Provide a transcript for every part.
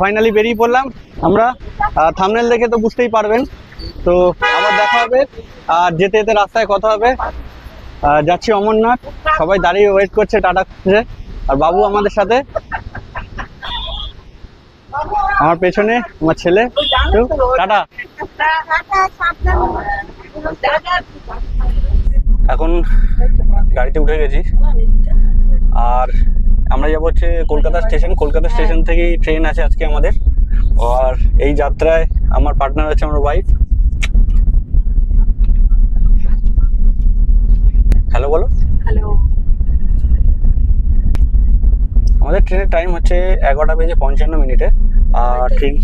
Finally বেরিয়ে পড়লাম আমরা। থাম্বনেল দেখে তো বুঝতেই পারবেন। তো আবার দেখা হবে, আর যেতে যেতে রাস্তায় কথা হবে। যাচ্ছি অমরনাথ, সবাই দাঁড়িয়ে ওয়েট করছে টাটা খুঁজে, আর বাবু আমাদের সাথে, আমার পেছনে আমার ছেলে। টাটা। এখন গাড়িতে উঠে গেছি, আর আমরা যাবো হচ্ছে কলকাতা স্টেশন। কলকাতা স্টেশন থেকেই ট্রেন আছে আজকে আমাদের। আর এই যাত্রায় আমার পার্টনার আছে আমার ওয়াইফ। হ্যালো বলো। হ্যালো। আমাদের ট্রেনের টাইম হচ্ছে 11:55 আর ট্রেন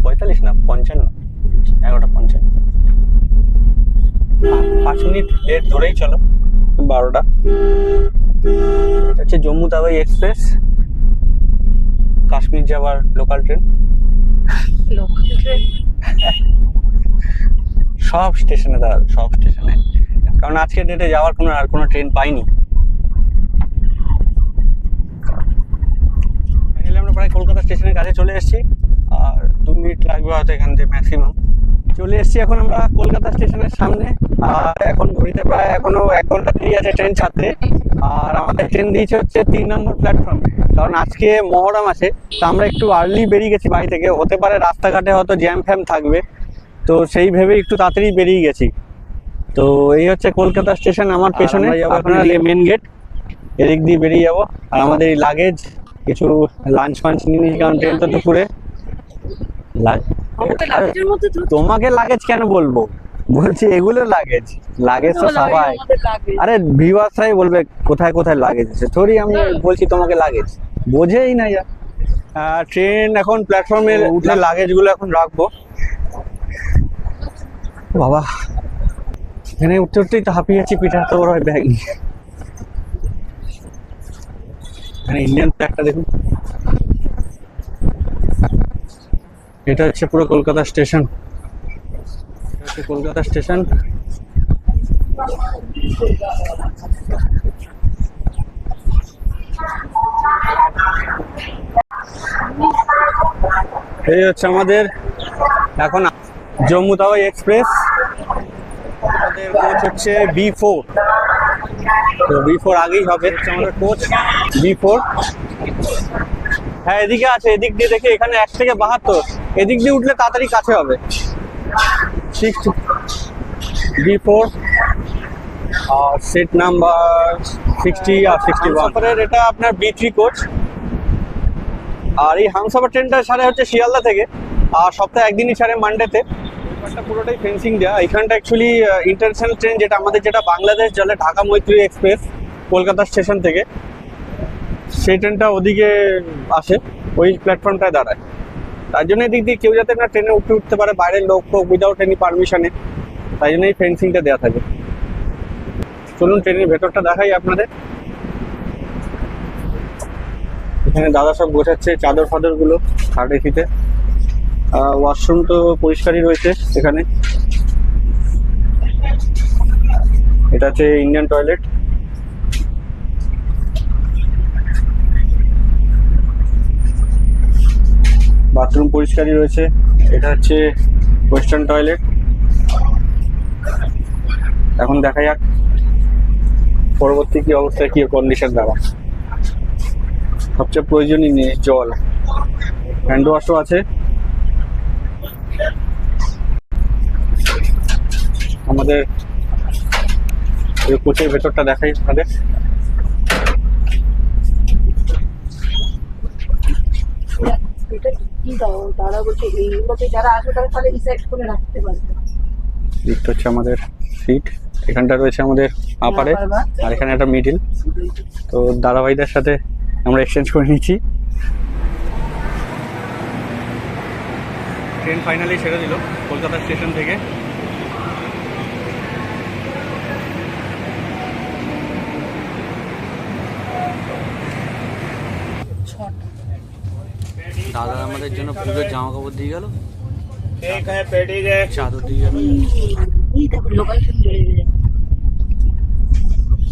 45 না 55, 11:55। 5 মিনিট লেট ধরেই চলো, 12টা। এটা হচ্ছে জম্মু তাওয়াই এক্সপ্রেস, কাশ্মীর যাওয়ার লোকাল ট্রেন। সব স্টেশনে দাঁড়াবে, সব স্টেশনে, কারণ আজকের ডেটে যাওয়ার আর কোনো ট্রেন পাইনি। ফাইনালি আমরা প্রায় কলকাতা স্টেশনের কাছে চলে এসেছি, আর 2 মিনিট লাগবে হয়তো এখান থেকে ম্যাক্সিমাম। চলে এসেছি এখন আমরা কলকাতা স্টেশনের সামনে, আর এখন ঘড়িতে প্রায় এখনো 1 ঘন্টা দেরি আছে ট্রেন ছাড়তে। আর আমাদের ট্রেন দিয়েছে হচ্ছে 3 নম্বর প্ল্যাটফর্মে, কারণ আজকে মহরম আছে। তো আমরা একটু আর্লি বেরিয়ে গেছি বাড়ি থেকে, হতে পারে রাস্তাঘাটে হয়তো জ্যাম ফ্যাম থাকবে, তো সেই ভেবে একটু তাড়াতাড়ি বেরিয়ে গেছি। তো এই হচ্ছে কলকাতা স্টেশন আমার পেছনে, আপনার মেন গেট, এদিক দিয়ে বেরিয়ে যাবো। আর আমাদের এই লাগেজ, কিছু লাঞ্চ ফাঞ্চ নিয়ে নিয়েছি, কারণ ট্রেন তো দুপুরে। তোমাকে লাগেজ কেন বলবো, বলছি এগুলো লাগেজ, লাগেজ তো সবাই। আরে ভিউয়ার্সরাই বলবে কোথায় কোথায় লাগেজ আছে, থোড়ি আমি বলছি তোমাকে লাগেজ, বোঝেই না যা। ট্রেন এখন প্ল্যাটফর্মে উঠলে লাগেজ গুলো এখন রাখবো। বাবা, এখানে উঠতে উঠতেই তো হাঁপিয়ে যাচ্ছি, পিঠা তো বড় ব্যাগ নিয়ে। এখানে ইন্ডিয়ান ফ্ল্যাগটা দেখুন। এটা হচ্ছে পুরো কলকাতা স্টেশন, কলকাতা স্টেশন। এই হচ্ছে আমাদের এখন জম্মু তাওয়াই এক্সপ্রেস। আমাদের কোচ হচ্ছে B4, তো B4 আগেই হবে আমাদের কোচ B4। হ্যাঁ এদিকে আছে, এদিক দিয়ে দেখে এখানে 1 থেকে 72, এদিক দিয়ে উঠলে তাড়াতাড়ি কাছে হবে। B4 আর সিট নাম্বার 60 আর 61। এটা আপনার B3 কোচ। আর এই হামসফার ট্রেনটা ছাড়ে হচ্ছে শিয়ালদা থেকে, আর সপ্তাহে একদিনই ছাড়ে মানডেতে। পুরোটাই ফেন্সিং দেওয়া। এখানটা অ্যাকচুয়ালি ইন্টারন্যাশনাল ট্রেন, যেটা আমাদের যেটা বাংলাদেশ চলে, ঢাকা মৈত্রী এক্সপ্রেস কলকাতা স্টেশন থেকে, সেই ট্রেনটা ওদিকে আসে, ওই প্ল্যাটফর্মটায় দাঁড়ায়। তার জন্য এদিক দিয়ে কেউ যাতে না ট্রেনে উঠতে পারে, বাইরের লোক ফোক উইদাউট এনি পারমিশনে, তাই জন্য এই ফেন্সিংটা দেওয়া থাকে। চলুন ট্রেনের ভেতরটা দেখাই আপনাদের। এখানে দাদা সব গোছাচ্ছে চাদর ফাদর গুলো থার্ড এসিতে। ওয়াশরুম তো পরিষ্কারই রয়েছে এখানে। এটা হচ্ছে ইন্ডিয়ান টয়লেট। বাথরুম পরিষ্কারই রয়েছে। এটা হচ্ছে ওয়েস্টার্ন টয়লেট। এখন দেখা যাক পরবর্তী কি অবস্থায়, কি কন্ডিশন দেওয়া। সবচেয়ে প্রয়োজনই নেই জল, হ্যান্ড ওয়াশও আছে। আমাদের কোচের ভেতরটা দেখাই আপনাদের। হচ্ছে আমাদের সিট, এখানটা রয়েছে আমাদের আপারে, আর এখানে একটা মিডিল। তো দাদাভাইদের সাথে আমরা এক্সচেঞ্জ করে নিচ্ছি। ট্রেন ফাইনালি ছেড়ে দিল কলকাতা স্টেশন থেকে। দাদা আমাদের জন্য পুজোর জামা কাপড় দিয়ে গেল, চাদর দিয়ে গেল।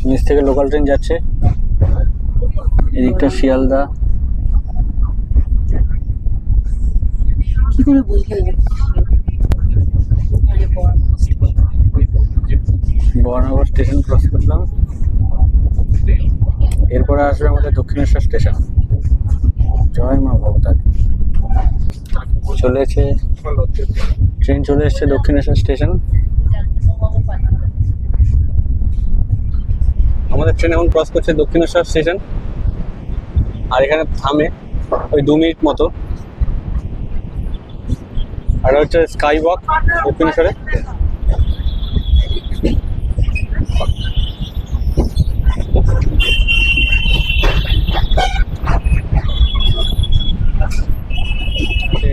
নিচ থেকে লোকাল ট্রেন যাচ্ছে, এদিকটা শিয়ালদা। করে বুঝলেন না? বর্ণনগর স্টেশন ক্রস করলাম, এরপরে আসবে আমাদের দক্ষিণেশ্বর স্টেশন। জয় মা ভবতারিণী। ট্রেন চলে এসছে দক্ষিণেশ্বর স্টেশন। আমাদের ট্রেন এখন ক্রস করছে দক্ষিণেশ্বর স্টেশন, আর এখানে থামে ওই 2 মিনিট মতো। আর হচ্ছে স্কাই ওয়াক দক্ষিণেশ্বরে।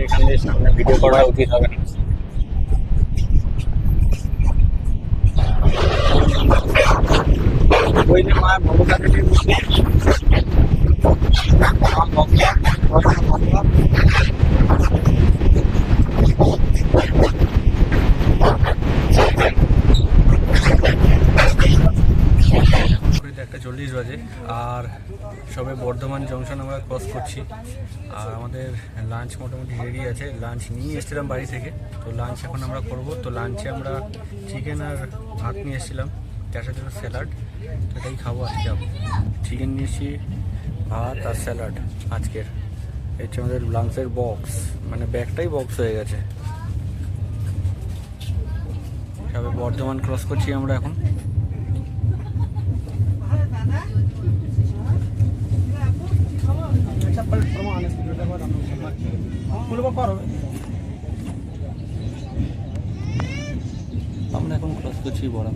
এখান দিয়ে সামনে ভিডিও করা উচিত হবে না। ওই যে মা ভবতারিণীর মূর্তি, মা ভবতা, ভবতা। একটা 40 বাজে, আর সবে বর্ধমান জংশন আমরা ক্রস করছি। আর আমাদের লাঞ্চ মোটামুটি রেডি আছে, লাঞ্চ নিয়ে এসেছিলাম বাড়ি থেকে। তো লাঞ্চ এখন আমরা করব। তো লাঞ্চে আমরা চিকেন আর ভাত নিয়ে এসেছিলাম, তার সাথে স্যালাড। তো এটাই খাবো আজকে। চিকেন নিয়েছি, ভাত আর স্যালাড আজকের। এই হচ্ছে আমাদের লাঞ্চের বক্স, মানে ব্যাগটাই বক্স হয়ে গেছে। সবে বর্ধমান ক্রস করছি আমরা এখন। আমরা এখন ক্রস করছি বড়।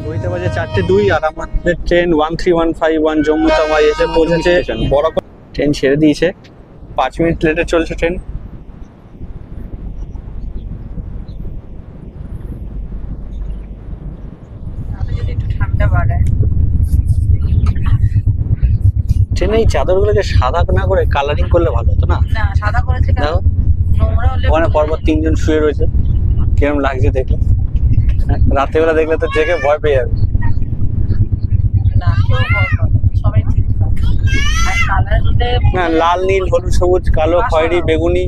ঘড়িতে বাজে 4:02, আর আমাদের ট্রেন 13151 জম্মু তাওয়াই এসে পৌঁছেছে। বড় ট্রেন ছেড়ে দিয়েছে, 5 মিনিট লেটে চলছে ট্রেন। ট্রেনে এই চাদরগুলোকে সাদা না করে কালারিং করলে ভালো হতো না? সাদা করেছে কেন? ওখানে পরপর 3 জন শুয়ে রয়েছে, কিরম লাগছে দেখলে? রাতের বেলা দেখলে তো জেগে ভয় পেয়ে যাবে। না, লাল, নীল, হলুদ, সবুজ, কালো, খয়েরি, বেগুনি।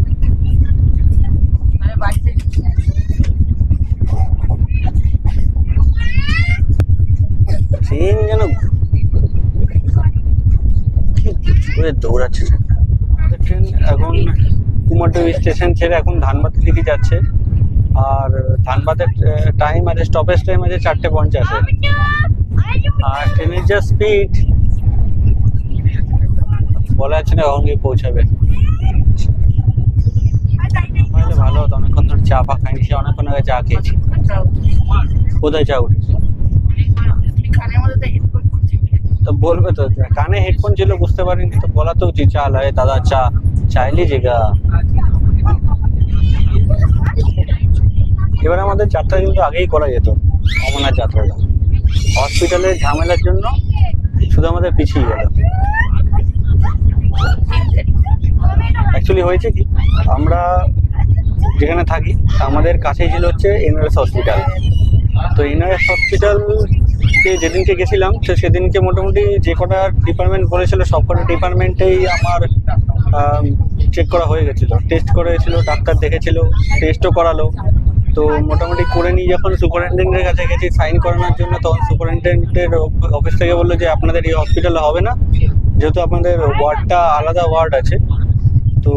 ট্রেন যেন দৌড়াচ্ছে। আমাদের ট্রেন এখন কুমারটুলি স্টেশন ছেড়ে এখন ধানবাদের দিকে যাচ্ছে। আর ধানবাদের টাইম আছে, স্টপেজ টাইম আছে 4:50। আর ট্রেনের যা স্পিড বলা যাচ্ছে না কখন গিয়ে পৌঁছাবে। ভালো হতো, অনেকক্ষণ ধরে চা ফা খাইনি, সে অনেকক্ষণ আগে চা খেয়েছি। কোথায় চা উঠেছে? তো বলবে তো, কানে হেডফোন ছিল বুঝতে পারিনি, তো বলা তো উচিত, চা লাগে দাদা, চা চাই लीजिएगा। এবার আমাদের যাত্রা কিন্তু আগেই করা যেত, অমরনাথ যাত্রাটা। হসপিটালের ঝামেলার জন্য শুধু আমাদের পিছিয়ে গেল। অ্যাকচুয়ালি হয়েছে কি, আমরা যেখানে থাকি আমাদের কাছেই ছিল হচ্ছে এনআরএস হসপিটাল। তো এনআরএস হসপিটালকে যেদিনকে গেছিলাম, তো সেদিনকে মোটামুটি যে কটা ডিপার্টমেন্ট বলেছিল সব কটা ডিপার্টমেন্টেই আমার চেক করা হয়ে গেছিলো, টেস্ট করেছিল, ডাক্তার দেখেছিল, টেস্টও করালো। তো মোটামুটি করে নিয়ে যখন সুপারিনটেন্ডেন্টের কাছে গেছি সাইন করানোর জন্য, তখন সুপারিনটেন্ডেন্টের অফিস থেকে বললো যে আপনাদের এই হসপিটালে হবে না, যেহেতু আপনাদের ওয়ার্ডটা আলাদা ওয়ার্ড আছে। তো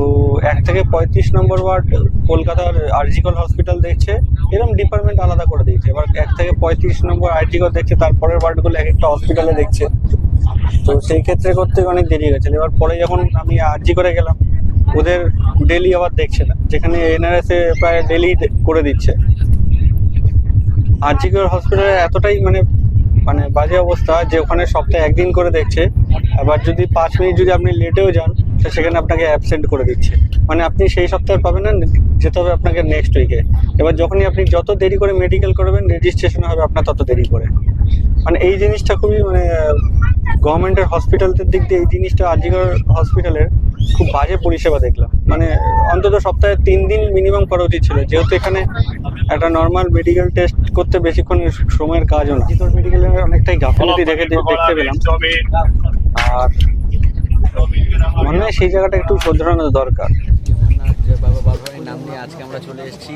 1 থেকে 35 নম্বর ওয়ার্ড কলকাতার আরজিকর হসপিটাল দেখছে, এরকম ডিপার্টমেন্ট আলাদা করে দিয়েছে। এবার 1 থেকে 35 নম্বর আরজিকর দেখছে, তারপরের ওয়ার্ডগুলো এক একটা হসপিটালে দেখছে। তো সেই ক্ষেত্রে করতে অনেক দেরি হয়ে গেছে। এবার পরে যখন আমি আরজি করে গেলাম, ওদের ডেলি আবার দেখছে না, যেখানে এনআরএস এ প্রায় ডেলি করে দিচ্ছে। আরজিকর হসপিটালে এতটাই মানে বাজে অবস্থা যে ওখানে সপ্তাহে 1 দিন করে দেখছে। আবার যদি 5 মিনিট যদি আপনি লেটেও যান, তো সেখানে আপনাকে অ্যাবসেন্ট করে দিচ্ছে। মানে আপনি সেই সপ্তাহে পাবেন না, যেতে হবে আপনাকে নেক্সট উইকে। এবার যখনই আপনি যত দেরি করে মেডিকেল করবেন রেজিস্ট্রেশন হবে আপনার তত দেরি করে। মানে এই জিনিসটা খুবই মানে গভর্নমেন্টের হসপিটালদের দিক দিয়ে এই জিনিসটা আজিগর হসপিটালের খুব বাজে পরিষেবা দেখলাম। মানে অন্তত সপ্তাহে 3 দিন মিনিমাম করা উচিত ছিল, যেহেতু এখানে একটা নর্মাল মেডিকেল টেস্ট করতে বেশিক্ষণ সময়ের কাজও না। আজিগর মেডিকেলের অনেকটাই গাফিলতি দেখতে পেলাম, আর মনে হয় সেই জায়গাটা একটু শোধরানো দরকার। বাবা বালভানির নাম নিয়ে আজকে আমরা চলে এসেছি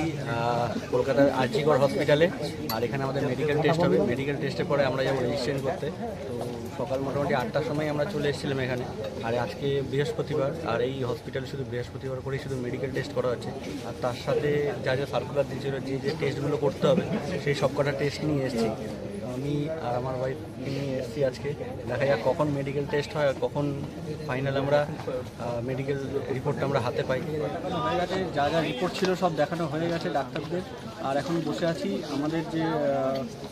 কলকাতার আরজিকর হসপিটালে। আর এখানে আমাদের মেডিকেল টেস্ট হবে। মেডিকেল টেস্টের পরে আমরা যাবো রেজিস্ট্রেশন করতে। তো সকাল মোটামুটি 8টার সময় আমরা চলে এসেছিলাম এখানে। আর আজকে বৃহস্পতিবার, আর এই হসপিটালে শুধু বৃহস্পতিবার করেই শুধু মেডিকেল টেস্ট করা হচ্ছে। আর তার সাথে যা যা সার্কুলার দিয়েছিল, যে টেস্টগুলো করতে হবে সেই সব কটা টেস্ট নিয়ে এসেছি। আমি আর আমার ওয়াইফ নিয়ে এসেছি আজকে। দেখা যাক কখন মেডিকেল টেস্ট হয় আর কখন ফাইনাল আমরা মেডিকেল রিপোর্টটা আমরা হাতে পাই। হয়ে গেছে, যা যা রিপোর্ট ছিল সব দেখানো হয়ে গেছে ডাক্তারদের। আর এখন বসে আছি, আমাদের যে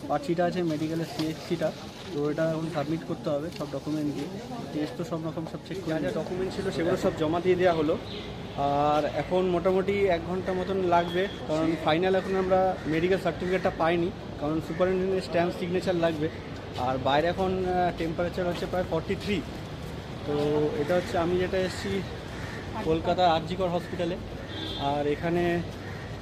পার্চিটা আছে মেডিকেলের সিএইচসিটা, তো এটা এখন সাবমিট করতে হবে সব ডকুমেন্ট দিয়ে। টেস্ট তো সব রকম সব চেক, যা যা ডকুমেন্ট ছিল সেগুলো সব জমা দিয়ে দেওয়া হলো। আর এখন মোটামুটি 1 ঘন্টা মতন লাগবে, কারণ ফাইনাল এখন আমরা মেডিকেল সার্টিফিকেটটা পাইনি, কারণ সুপারিনটেন্ডেন্টের স্ট্যাম্প সিগনেচার লাগবে। আর বাইরে এখন টেম্পারেচার হচ্ছে প্রায় 43। তো এটা হচ্ছে আমি যেটা এসেছি কলকাতা আরজিকর হসপিটালে। আর এখানে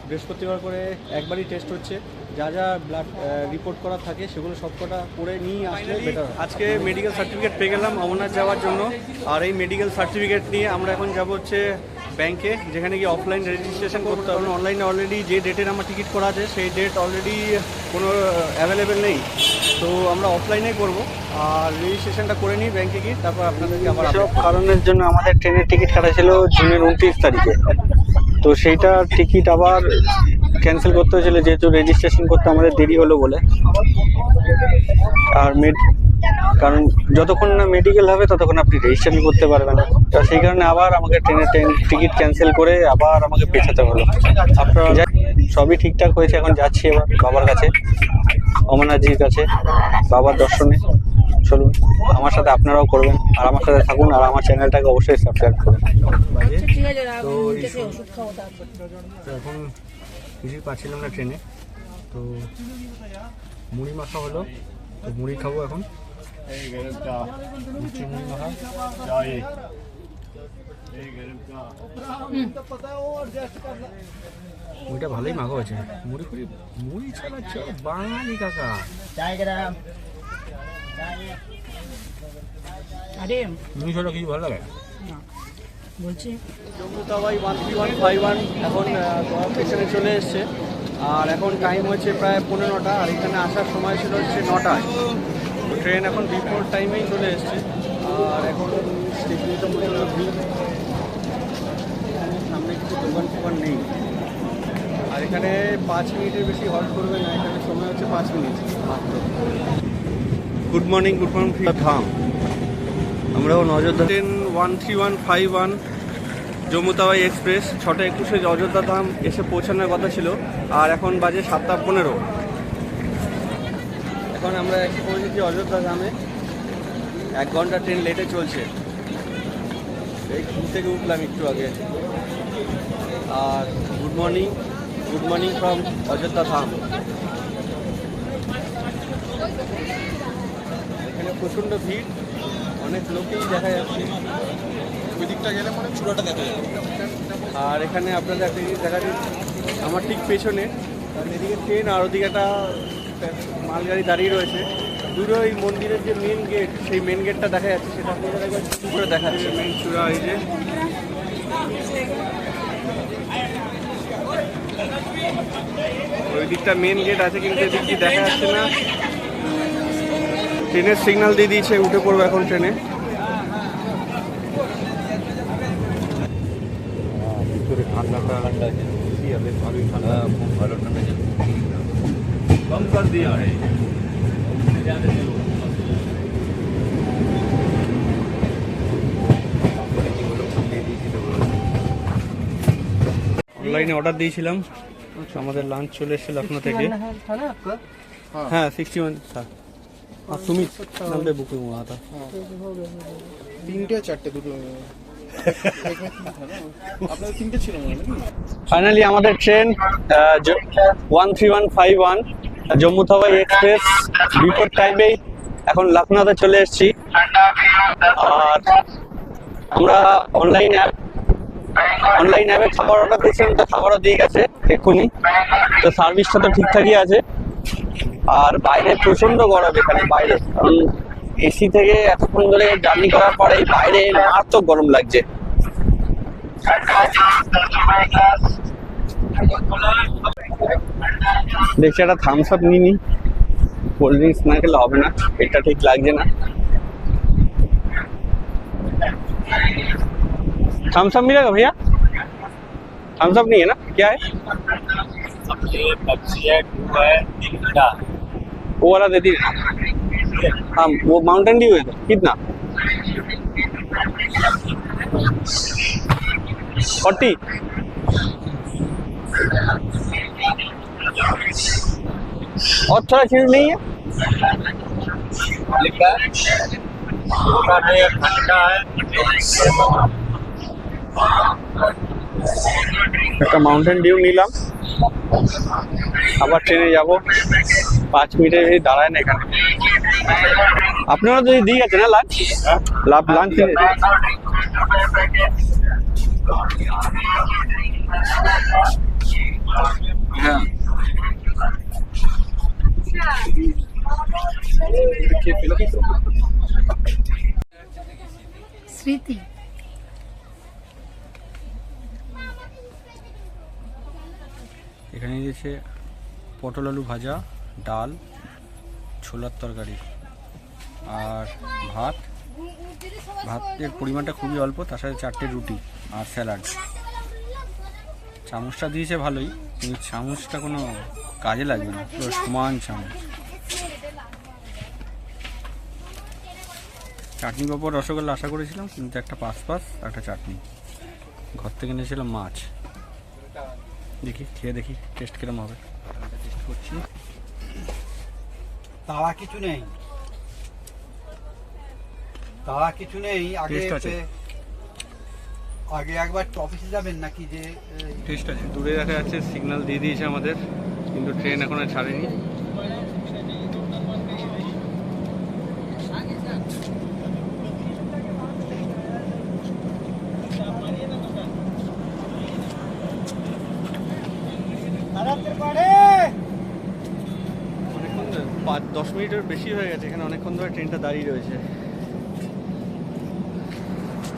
বৃহস্পতিবার করে একবারই টেস্ট হচ্ছে। যা যা ব্লাড রিপোর্ট করা থাকে সেগুলো সব কটা করে নিয়ে আসলে বেটার। আজকে মেডিকেল সার্টিফিকেট পেয়ে গেলাম অমরনাথ যাওয়ার জন্য। আর এই মেডিকেল সার্টিফিকেট নিয়ে আমরা এখন যাব হচ্ছে ব্যাংকে, যেখানে গিয়ে অফলাইন রেজিস্ট্রেশন করতে হবে। অনলাইনে অলরেডি যে ডেটের আমার টিকিট করা আছে সেই ডেট অলরেডি কোনো অ্যাভেলেবেল নেই, তো আমরা অফলাইনে করব। আর রেজিস্ট্রেশনটা করে নিই ব্যাংকে গিয়ে, তারপর আপনাদেরকে আবার সব কারণের জন্য আমাদের ট্রেনের টিকিট কাটা ছিল জুনের 29 তারিখে, তো সেইটা টিকিট আবার ক্যান্সেল করতে হয়েছিল যেহেতু রেজিস্ট্রেশন করতে আমাদের দেরি হলো বলে। আর কারণ যতক্ষণ না মেডিকেল হবে ততক্ষণ আপনি রেজিস্ট্রেশন করতে পারবেন না, তো সেই কারণে আবার আমাকে ট্রেনের টিকিট ক্যান্সেল করে আবার আমাকে পেছাতে হলো। আপনারা সবই ঠিকঠাক হয়েছে, এখন যাচ্ছি এবার বাবার কাছে, অমরনাথজির কাছে, বাবার দর্শনে। চলুন আমার সাথে আপনারাও করবেন, আর আমার সাথে থাকুন, আর আমার চ্যানেলটাকে অবশ্যই সাবস্ক্রাইব করুন। তো এখন কিছুই পাচ্ছিলাম না ট্রেনে, তো মুড়ি মাখা হলো, তো মুড়ি খাবো এখন। মুড়ি মাখা মুড়িটা ভালোই মাখা হয়েছে। মুড়ি ছাড়া বাঙালি কাকা। মুড়ি ছাড়া কিছু ভালো লাগে বলছি। জম্মু তাওয়াই 13151 এখন স্টেশনে চলে এসছে। আর এখন টাইম হচ্ছে প্রায় 15টা, আর এখানে আসার সময় ছিল হচ্ছে 9টায়। তো ট্রেন এখন বিফোর টাইমেই চলে এসছে। আর এখন স্টেশনে তো প্রচণ্ড ভিড়, সামনে কিছু দোকান ফোকান নেই। আর এখানে 5 মিনিটের বেশি হল্ট করবে না, এখানে সময় হচ্ছে 5 মিনিট মাত্র। গুড মর্নিং ধাম। আমরা অযোধ্যা ট্রেন 13151 জম্মু তাওয়াই এক্সপ্রেস 6টা 21 অযোধ্যা ধাম এসে পৌঁছানোর কথা ছিল, আর এখন বাজে 7টা 15। এখন আমরা এসে পৌঁছেছি অযোধ্যা ধামে। 1 ঘন্টা ট্রেন লেটে চলছে। এই ঘুম থেকে উঠলাম একটু আগে। আর গুড মর্নিং ফ্রম অযোধ্যা ধাম। এখানে প্রচণ্ড ভিড়, অনেক লোকেই দেখা যাচ্ছে। ওই দিকটা গেলে মানে চূড়াটা দেখা যাবে। আর এখানে আপনাদের একটা জিনিস দেখা যাচ্ছে, আমার ঠিক পেছনে এদিকে ট্রেন আর ওদিকে একটা মালগাড়ি দাঁড়িয়ে রয়েছে। দুটো এই মন্দিরের যে মেন গেট, সেই মেন গেটটা দেখা যাচ্ছে, সেটা আপনাদের একবার একটু করে দেখা যাচ্ছে। মেন চূড়া এই যে, ওই দিকটা মেন গেট আছে, কিন্তু এদিক দিয়ে দেখা যাচ্ছে না। ট্রেনের সিগন্যাল দিয়ে দিয়েছে, উঠে পড়বো এখন ট্রেনে। ভিতরে ঠান্ডাটা ভালোই ঠান্ডা, খুব ভালো ঠান্ডা। কম কর দিয়া অনলাইনে অর্ডার দিয়েছিলাম, আমাদের লাঞ্চ চলে এসেছিল আপনার থেকে। হ্যাঁ 61 था। हाँ सुमित नाम पे बुकिंग हुआ था। 3টে 4টে দুটো। আপনাদের তিনটে ছিল মনে হয় নাকি? ফাইনালি আমাদের train 13151 Jammu Tawi express before টাইমেই এখন লখনউতে চলে এসেছি। আর আমরা অনলাইন অ্যাপে খাবার অর্ডার দিয়েছিলাম, তো খাবারও দিয়ে গেছে এক্ষুনি। তো সার্ভিসটা তো ঠিকঠাকই আছে। আর বাইরে প্রচন্ড গরম এখানে বাইরে, কারণ এসি থেকে এতক্ষণ ধরে জার্নি করার পরে বাইরে মারাত্মক গরম লাগছে। দেখছি একটা থামস আপ নিনি, কোল্ড ড্রিঙ্কস না খেলে হবে না, এটা ঠিক লাগছে না। थम्स अप मिलेगा भैया? थम्स अप नहीं है ना, क्या है? वो वाला दे दीजिए। हाँ, वो माउंटेन ड्यू है कितना? 40। और थोड़ा चीज नहीं है? একটা মাউন্টেন ডিউ নিলাম, আবার ট্রেনে যাব। 5 মিনিটের বেশি দাঁড়ায় না এখানে। আপনারা যদি দিয়ে গেছে না লাঞ্চ, লাঞ্চ হ্যাঁ স্মৃতি এখানে দিয়েছে পটল আলু ভাজা, ডাল, ছোলার তরকারি আর ভাতের পরিমাণটা খুবই অল্প, তার সাথে 4টে রুটি আর স্যালাড। চামচটা দিয়েছে ভালোই, কিন্তু চামচটা কোনো কাজে লাগবে না, পুরো সমান চামচ। চাটনি পাঁপড় রসগোল্লা আশা করেছিলাম, কিন্তু একটা পাঁচ একটা চাটনি। ঘর থেকে এনেছিলাম মাছ। দেখি খেয়ে দেখি টেস্ট কিরম হবে। টেস্ট করছি। তারা কিছু নেই, তারা কিছু নেই। আগে টেস্ট আছে। আগে একবার অফিসে যাবেন নাকি? যে টেস্ট আছে। দূরে দেখা যাচ্ছে সিগন্যাল দিয়ে দিয়েছে আমাদের, কিন্তু ট্রেন এখনো ছাড়েনি। অনেকক্ষণ 5-10 মিনিটের বেশি হয়ে গেছে এখানে, অনেকক্ষণ ধরে ট্রেনটা দাঁড়িয়ে রয়েছে।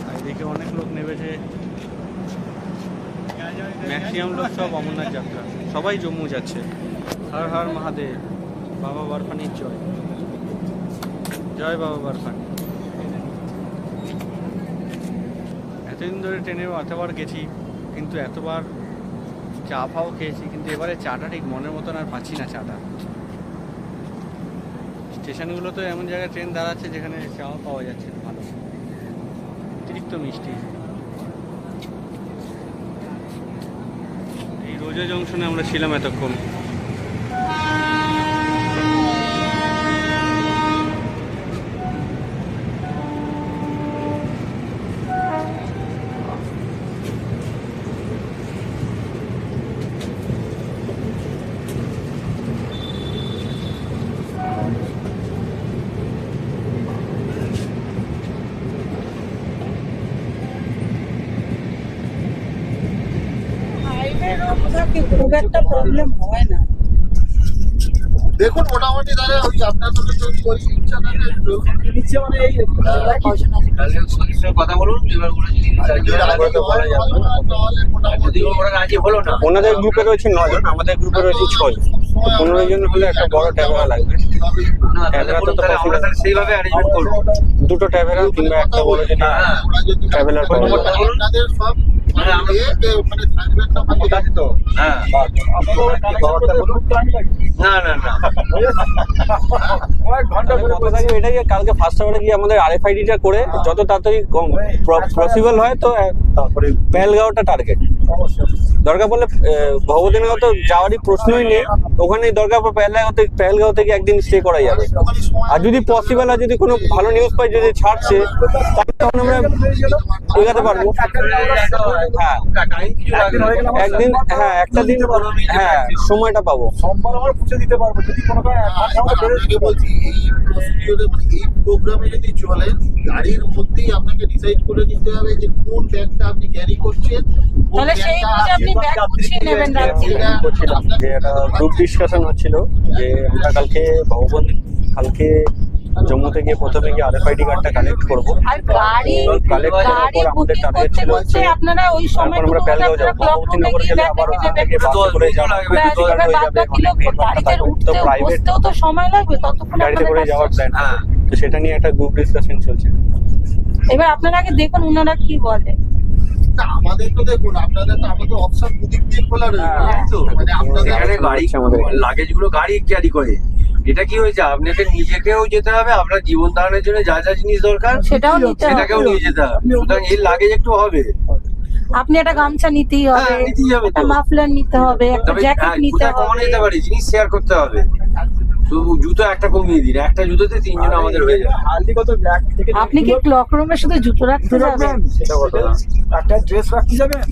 আর এদিকে অনেক লোক নেমেছে, ম্যাক্সিমাম লোক সব অমরনাথ যাত্রা, সবাই জম্মু যাচ্ছে। হর হর মহাদেব, বাবা বরফানির জয়, জয় বাবা বরফানি। এতদিন ধরে ট্রেনে এতবার গেছি, কিন্তু এতবার চা ফাও খেয়েছি, কিন্তু এবারে চাটা ঠিক মনের মতন আর পাচ্ছি না। চাটা স্টেশনগুলো তো এমন জায়গায় ট্রেন দাঁড়াচ্ছে যেখানে চাও পাওয়া যাচ্ছে না ভালো, অতিরিক্ত মিষ্টি। এই রোজা জংশনে আমরা ছিলাম এতক্ষণ। খুব একটা প্রবলেম হয় না। দেখুন মোটামুটি তাহলে ওই আপনার তো যদি ওই ইচ্ছা থাকে একটু নিচে মানে এই কজন আছে? কথা বলুন, যদি ওরা রাজি হলো না, ওনাদের গ্রুপে রয়েছে 9 জন, আমাদের গ্রুপে রয়েছে 6 জন। 15 জন হলে একটা বড় ট্যাবেরা লাগবে। ট্যাবেরা তো আমরা তাহলে সেইভাবে অ্যারেঞ্জমেন্ট করবো। দুটো ট্যাবেরা কিংবা একটা বড় যদি ট্রাভেলার করে দেবো। আপনাদের সব মানে ওখানে থাকবেন না ঠিক আছে তো? হ্যাঁ, না না না, কথা থাকবে এটাই যে কালকে ফার্স্ট আওয়ারে গিয়ে আমাদের RFID টা করে যত তাড়াতাড়ি পসিবল হয় তো তারপরে পেহেলগাঁওটা টার্গেট। দরকার পড়লে ভগবতীনগর তো যাওয়ারই প্রশ্নই নেই, ওখানেই দরকার পড়ে পেহেলগাঁও থেকে একদিন স্টে করা যাবে। আর যদি পসিবল হয়, যদি কোনো ভালো নিউজ পাই, যদি ছাড়ছে, তাহলে তখন আমরা এগাতে পারবো। হ্যাঁ একদিন, হ্যাঁ একটা দিন, হ্যাঁ সময়টা পাবো। সোমবার আমরা পৌঁছে দিতে পারবো যদি কোনো আপনাকে বলছি এই প্রসিডিওরে, এই প্রোগ্রামে যদি চলে, গাড়ির মধ্যেই আপনাকে ডিসাইড করে নিতে হবে যে কোন ব্যাগটা আপনি ক্যারি করছেন। তাহলে সেই বুঝে আপনি ব্যাগ গুছিয়ে নেবেন রাত্রে। করছিলাম যে একটা গ্রুপ ডিসকাশন হচ্ছিল যে আমরা কালকে জম্মুতে গিয়ে প্রথমে গিয়ে RFID কার্ডটা কালেক্ট করবো। আর গাড়ি কালেক্ট করার পর আমাদের টার্গেট ছিল হচ্ছে আপনারা ওই সময় আমরা পেহেলগাঁও যাবো। ভগবতীনগর গেলে আবার ওখান থেকে বাস করে যাবো, তো প্রাইভেট তো সময় লাগবে, ততক্ষণ গাড়িতে করে যাওয়ার প্ল্যান। হ্যাঁ তো সেটা নিয়ে একটা গ্রুপ ডিসকাশন চলছে। এবার আপনারা আগে দেখুন ওনারা কি বলে। না, আমাদের তো দেখুন, আপনাদের তো আমাদের অপশন দুদিক দিয়ে খোলা রয়েছে। তো মানে আপনাদের এখানে গাড়ি, আমাদের লাগেজ গুলো গাড়ি ক্যারি করে। এটা কি হয়েছে, আপনাকে নিজেকেও যেতে হবে, আপনার জীবন ধারণের জন্য যা যা জিনিস দরকার সেটাও নিতে সেটাকেও হবে। নিয়ে যেতে হবে। সুতরাং এই লাগেজ একটু হবে। আপনি একটা গামছা নিতেই হবে, হ্যাঁ, নিতেই হবে তো। একটা মাফলার নিতে হবে, একটা তবে জ্যাকেট নিতে কোথায় কমানো হবে। যেতে পারে, জিনিস শেয়ার করতে হবে। শুধু জুতো একটা কমিয়ে দিন, একটা জুতোতে তিনজন আমাদের হয়ে যাবে। হালদি কত ব্যাগ থেকে আপনি কি ক্লক রুমে শুধু জুতো রাখতে যাবেন? সেটা কথা না। একটা ড্রেস রাখতে যাবেন?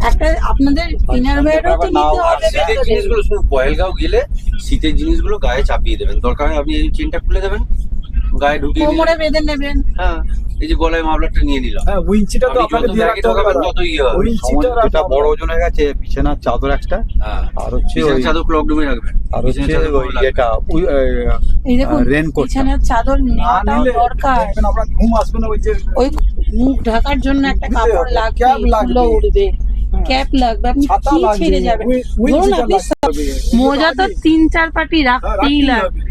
একটা আপনাদের ইনার ওয়্যারও তো নিতে আর হবে শীতের ভেতরে। জিনিসগুলো শুধু পয়েলগাঁও গেলে শীতের জিনিসগুলো গায়ে চাপিয়ে দেবেন। দরকার হয় আপনি এই চেনটা খুলে দেবেন, গায়ে ঢুকিয়ে কোমরে নিলেন। বেঁধে নেবেন। হ্যাঁ, এই যে গলায় মাফলারটা নিয়ে নিলাম। হ্যাঁ, উইঞ্চিটা তো আপনি আপনাকে যত দিয়ে ব্যাগে রাখতে হবে। ঢোকাবেন তত ইয়ে হবে। উইঞ্চিটা যেটা বড় ওজন হয়ে গেছে, বিছানার চাদর একটা, হ্যাঁ, আর হচ্ছে বিছানার ওই, চাদর ক্লক রুমে রাখবেন। আর হচ্ছে বিছানার চাদর ওই লাগবে। এটা এই দেখুন রেনকোটটা। বিছানার চাদর না নেওয়াটাও নিলে দরকার। দেখবেন আপনার ঘুম আসবে না। ওই যে ওই মুখ ঢাকার জন্য একটা নিতে কাপড় হবে, লাগবে, ক্যাপ লাগবে। ফুলও উঠবে, ক্যাপ লাগবে, আপনি ছাতা কি লাগবে, ছেড়ে যাবেন? ধরুন আপনি মোজা তো 3-4 পাটি রাখতেই লাগবে।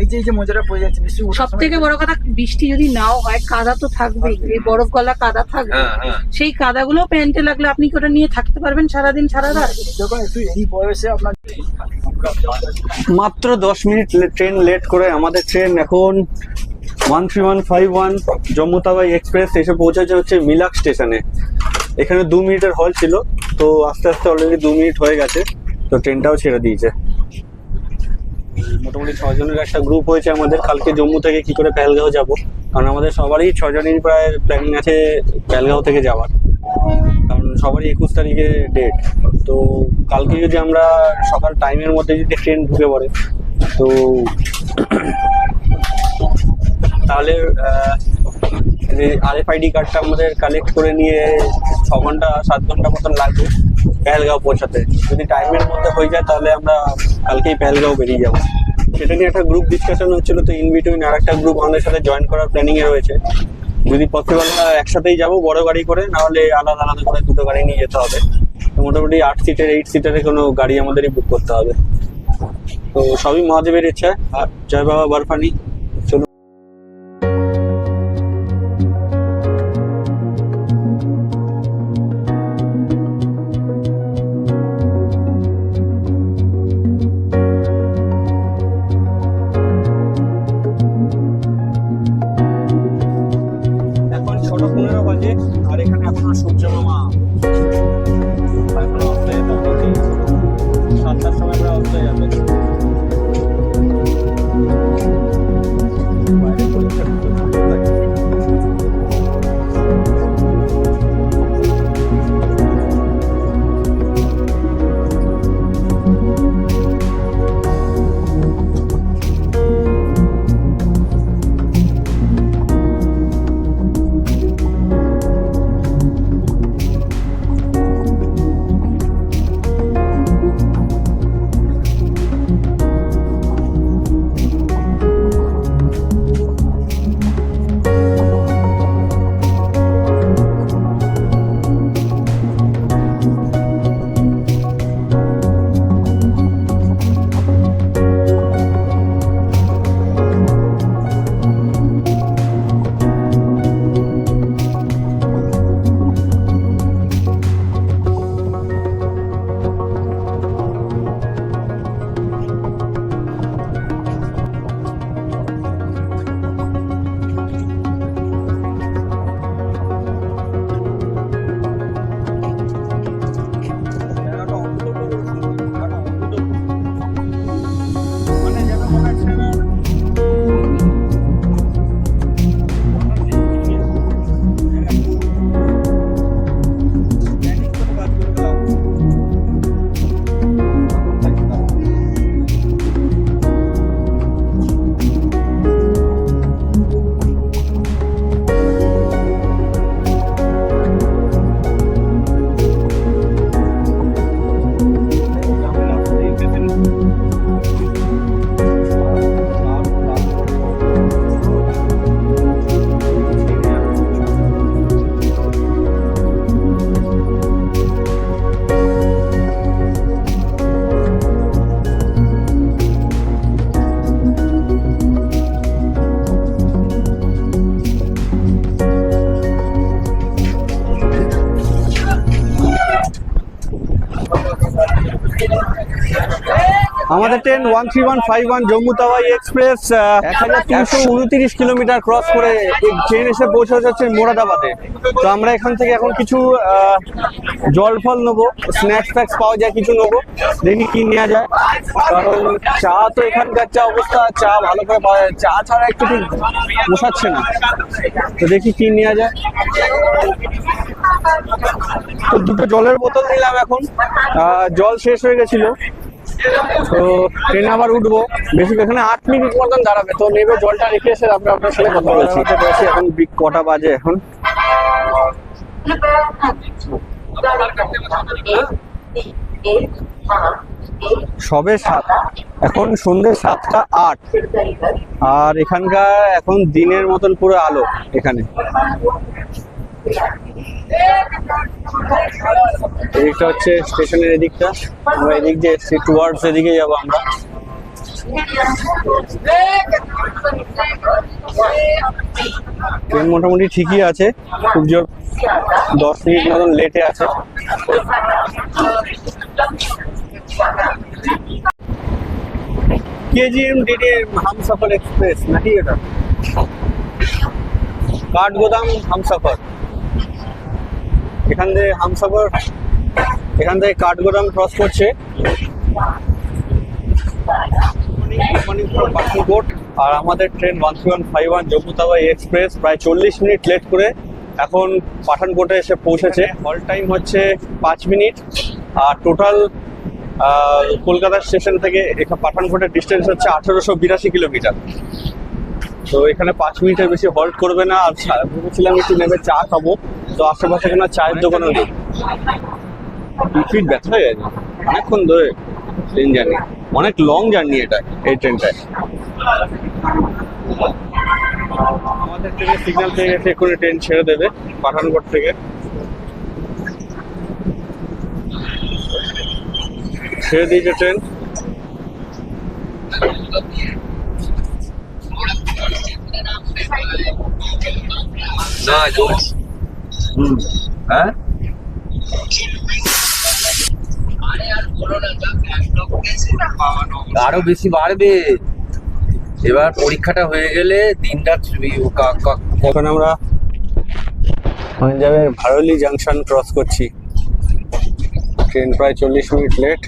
এই যে মোজাটা পড়ে যাচ্ছে বৃষ্টি ওঠার সব সময়। থেকে বড় কথা, বৃষ্টি যদি নাও হয়, কাদা তো থাকবেই, এই বরফ গলা কাদা থাকবে। হ্যাঁ, হ্যাঁ। সেই কাদাগুলো প্যান্টে লাগলে আপনি কি ওটা নিয়ে থাকতে পারবেন সারাদিন সারা রাত? যখন একটু এই বয়সে আপনার মাত্র 10 মিনিট ট্রেন লেট করে আমাদের ট্রেন এখন 13151 জম্মু তাওয়াই এক্সপ্রেস এসে পৌঁছেছে হচ্ছে মিলাক স্টেশনে। এখানে 2 মিনিটের হল ছিল, তো আস্তে আস্তে অলরেডি 2 মিনিট হয়ে গেছে, তো ট্রেনটাও ছেড়ে দিয়েছে। মোটামুটি 6 জনের একটা গ্রুপ হয়েছে আমাদের কালকে জম্মু থেকে কি করে পেহেলগাঁও যাব, কারণ আমাদের সবারই 6 জনেরই প্রায় প্ল্যানিং আছে পেহেলগাঁও থেকে যাওয়ার, কারণ সবারই 21 তারিখে ডেট। তো কালকে যদি আমরা সকাল টাইমের মধ্যে যদি ট্রেন ঢুকে পড়ে, তো তাহলে RFID কার্ডটা আমাদের কালেক্ট করে নিয়ে 6 ঘন্টা 7 ঘন্টা মতন লাগবে পেহেলগাঁও পৌঁছাতে। যদি টাইমের মধ্যে হয়ে যায় তাহলে আমরা কালকেই পেহেলগাঁও বেরিয়ে যাবো। সেটা নিয়ে একটা গ্রুপ ডিসকাশন হচ্ছিল, তো ইন বিটুইন আর একটা গ্রুপ আমাদের সাথে জয়েন করার প্ল্যানিং এ রয়েছে। যদি পসিবল হয় একসাথেই যাবো বড় গাড়ি করে, নাহলে আলাদা আলাদা করে দুটো গাড়ি নিয়ে যেতে হবে। তো মোটামুটি 8 সিটের 8 সিটারে কোনো গাড়ি আমাদেরই বুক করতে হবে। তো সবই মহাদেবের ইচ্ছা। আর জয় বাবা বরফানি। চলুন। এখন 6:15 বাজে, আর এখানে এখনো সূর্য মামা এখনো অস্ত যেতে মোটামুটি 7টার সময় প্রায় অস্ত যাবে। বাইরে পরিষ্কার খুব সুন্দর লাগে। আমাদের train 13151 Jammu Tawi express 1329 kilometer cross করে ট্রেন এসে পৌঁছে যাচ্ছে মোরাদাবাদে। তো আমরা এখান থেকে এখন কিছু জল ফল নেবো, স্ন্যাক্স ফ্যাক্স পাওয়া যায় কিছু নেবো, দেখি কি নেওয়া যায়। কারণ চা তো এখানকার চা অবস্থা, চা ভালো করে পাওয়া যায়, চা ছাড়া একটু ঠিক বসাচ্ছে না। তো দেখি কি নেওয়া যায়। তো দুটো জলের বোতল নিলাম এখন, জল শেষ হয়ে গেছিল। তো ট্রেনে আবার উঠবো, বেশি এখানে 8 মিনিট মতন দাঁড়াবে। তো নেবে জলটা রেখে এসে তারপরে আপনার সাথে কথা বলছি। এখন কটা বাজে এখন? সবে 7, এখন সন্ধ্যে 7:08। আর এখানকার এখন দিনের মতন পুরো আলো এখানে। এদিকটা হচ্ছে স্টেশনের এদিকটা, আমরা এদিক দিয়ে এসছি, টুয়ার্ডস এদিকে যাবো আমরা। ট্রেন মোটামুটি ঠিকই আছে, খুব জোর 10 মিনিট মতন লেটে আছে। KGM-DD হামসফর এক্সপ্রেস নাকি এটা? কাঠগোদাম হামসফর, এখান থেকে হামসফর, এখান থেকে কাঠগোদাম ক্রস করছে। পাঠানকোট। আর আমাদের ট্রেন 13151 জম্মু তাওয়াই এক্সপ্রেস প্রায় 40 মিনিট লেট করে এখন পাঠানকোটে এসে পৌঁছেছে। হল টাইম হচ্ছে 5 মিনিট। আর টোটাল কলকাতা স্টেশন থেকে এখানে পাঠানকোটের ডিস্টেন্স হচ্ছে 1882 কিলোমিটার। তো এখানে 5 মিনিটের বেশি হল্ট করবে না। আর ভেবেছিলাম একটু নেমে চা খাবো, তো আশেপাশে কোনো চায়ের দোকানও নেই। পিঠ ব্যথা হয়ে গেছে অনেকক্ষণ ধরে ট্রেন জার্নি, অনেক লং জার্নি এটা, এই ট্রেনটায়। আমাদের ট্রেনের সিগন্যাল পেয়ে গেছে, এক্ষুনি ট্রেন ছেড়ে দেবে পাঠানকোট থেকে। ছেড়ে দিয়েছে ট্রেন। না হ্যাঁ আরো বেশি বাড়বে এবার। পরীক্ষাটা হয়ে গেলে দিনটা এখন আমরা পাঞ্জাবের ভারলি জাংশন ক্রস করছি। ট্রেন প্রায় 40 মিনিট লেট।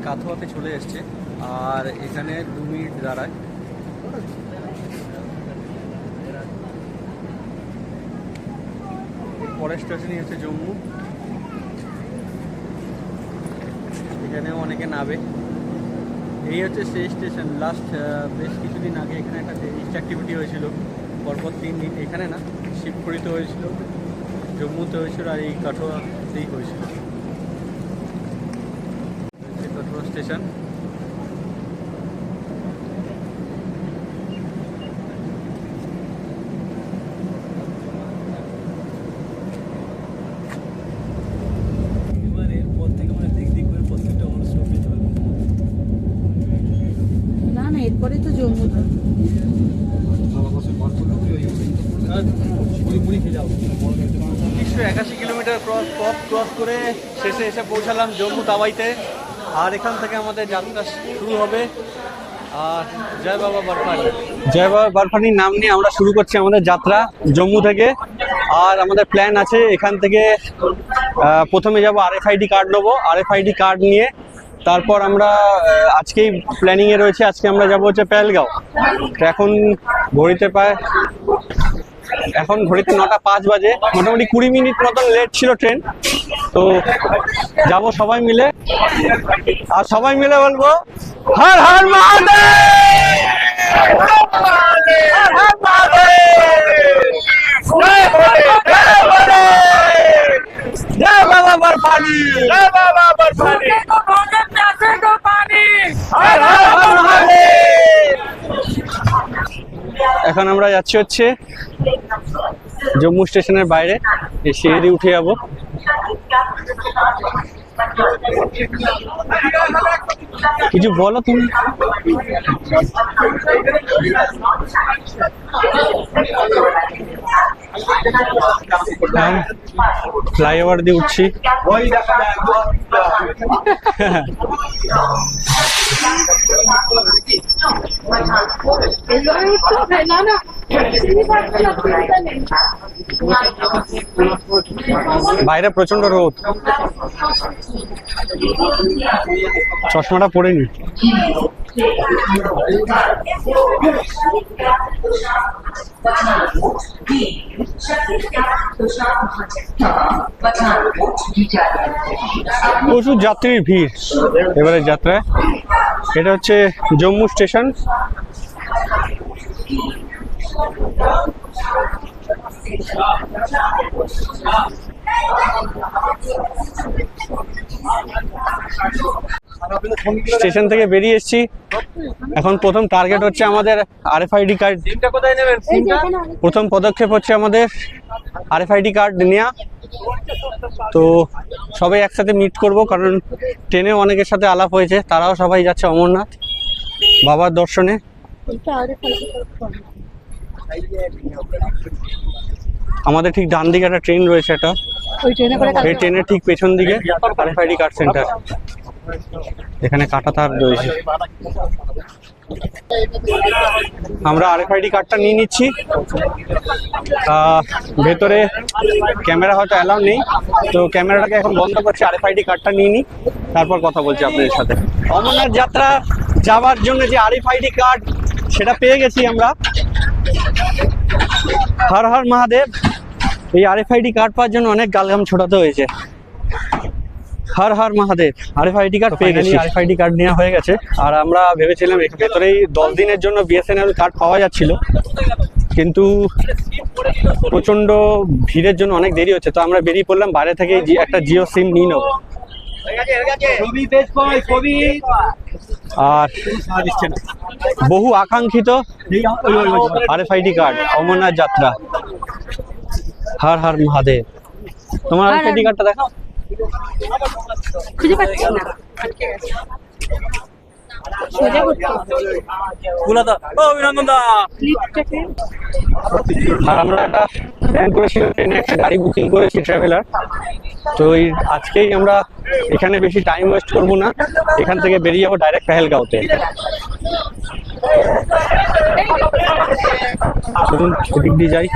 কাথুয়াতে চলে এসছে, আর এখানে 2 মিনিট দাঁড়ায়। পরের স্টেশনই হচ্ছে জম্মু। এখানেও অনেকে নাবে। এই হচ্ছে সেই স্টেশন। লাস্ট বেশ কিছুদিন আগে এখানে একটা টেরিস্ট অ্যাক্টিভিটি হয়েছিল, পরপর 3 দিন। এখানে না, শিবপুরিতে হয়েছিল, জম্মুতে হয়েছিল, আর এই কাঠুয়াতেই হয়েছিল। স্টেশন না না, এরপরে তো জম্মু। 181 কিলোমিটার ক্রস করে শেষে এসে পৌঁছালাম জম্মু তাওয়াইতে। আর এখান থেকে আমাদের যাত্রা শুরু হবে। আর জয় বাবা বরফানি, জয় বাবা বরফানির নাম নিয়ে আমরা শুরু করছি আমাদের যাত্রা জম্মু থেকে। আর আমাদের প্ল্যান আছে এখান থেকে প্রথমে যাব RFID কার্ড নেবো। RFID কার্ড নিয়ে তারপর আমরা আজকেই প্ল্যানিং এ রয়েছে, আজকে আমরা যাব হচ্ছে পেহেলগাঁও। এখন ঘড়িতে 9:05 বাজে, মোটামুটি 20 মিনিট মতন লেট ছিল ট্রেন। তো যাব সবাই মিলে, আর সবাই মিলে বলবো হর হর জয় বাবা বরফানি, জয় বাবা বরফানি, এখন আমরা যাচ্ছি হচ্ছে জম্মু স্টেশনের বাইরে, সিঁড়ি উঠে যাবো। কিছু বলো তুমি। ফ্লাইওভার দিয়ে উঠছি। বাইরে প্রচন্ড রোদ, চশমাটা পরে নি। প্রচুর যাত্রীর ভিড় এবারে যাত্রায়। এটা হচ্ছে জম্মু স্টেশন। স্টেশন থেকে বেরিয়ে এসেছি। এখন প্রথম টার্গেট হচ্ছে আমাদের RFID কার্ড। প্রথম পদক্ষেপ হচ্ছে আমাদের RFID কার্ড নেওয়া। তো সবাই একসাথে মিট করব, কারণ ট্রেনে অনেকের সাথে আলাপ হয়েছে, তারাও সবাই যাচ্ছে অমরনাথ বাবার দর্শনে। আমাদের ঠিক ডান দিকে একটা ট্রেন রয়েছে, একটা এই ট্রেনের ঠিক পেছন দিকে RFID কার্ড সেন্টার। এখানে কাটা তার রয়েছে। আমরা RFID কার্ডটা নিয়ে নিচ্ছি। ভেতরে ক্যামেরা হয়তো অ্যালাউ নেই, তো ক্যামেরাটাকে এখন বন্ধ করছি। RFID কার্ডটা নিয়ে নিই, তারপর কথা বলছি আপনাদের সাথে। অমরনাথ যাত্রা যাওয়ার জন্য যে RFID কার্ড, সেটা পেয়ে গেছি আমরা। হর হর মহাদেব। এই RFID কার্ড পাওয়ার জন্য অনেক গালগাম ছোটাতে হয়েছে। হর হর মহাদেব। RFID কার্ড পেয়ে গেছি। RFID কার্ড নেওয়া হয়ে গেছে। আর আমরা ভেবেছিলাম ভেতরেই 10 দিনের জন্য BSNL কার্ড পাওয়া যাচ্ছিল, কিন্তু প্রচন্ড ভিড়ের জন্য অনেক দেরি হচ্ছে। তো আমরা বেরিয়ে পড়লাম বাইরে থেকে একটা জিও সিম নিয়ে নেবো। আর বহু আকাঙ্ক্ষিত RFID কার্ড, অমরনাথ যাত্রা। হর হর মহাদেব। তোমার RFID কার্ডটা দেখাও। খুঁজে পাচ্ছি না, আটকে গেছে। সোজা করতে লিফটটাকে। আর আমরা একটা প্ল্যান করেছি, ট্রেনে একটা গাড়ি বুকিং করেছি, ট্রাভেলার। তো আজকেই আমরা এখানে বেশি টাইম ওয়েস্ট করবো না, এখান থেকে বেরিয়ে যাবো ডাইরেক্ট পেহেলগাঁওতে। চলুন এদিক দিয়ে যাই।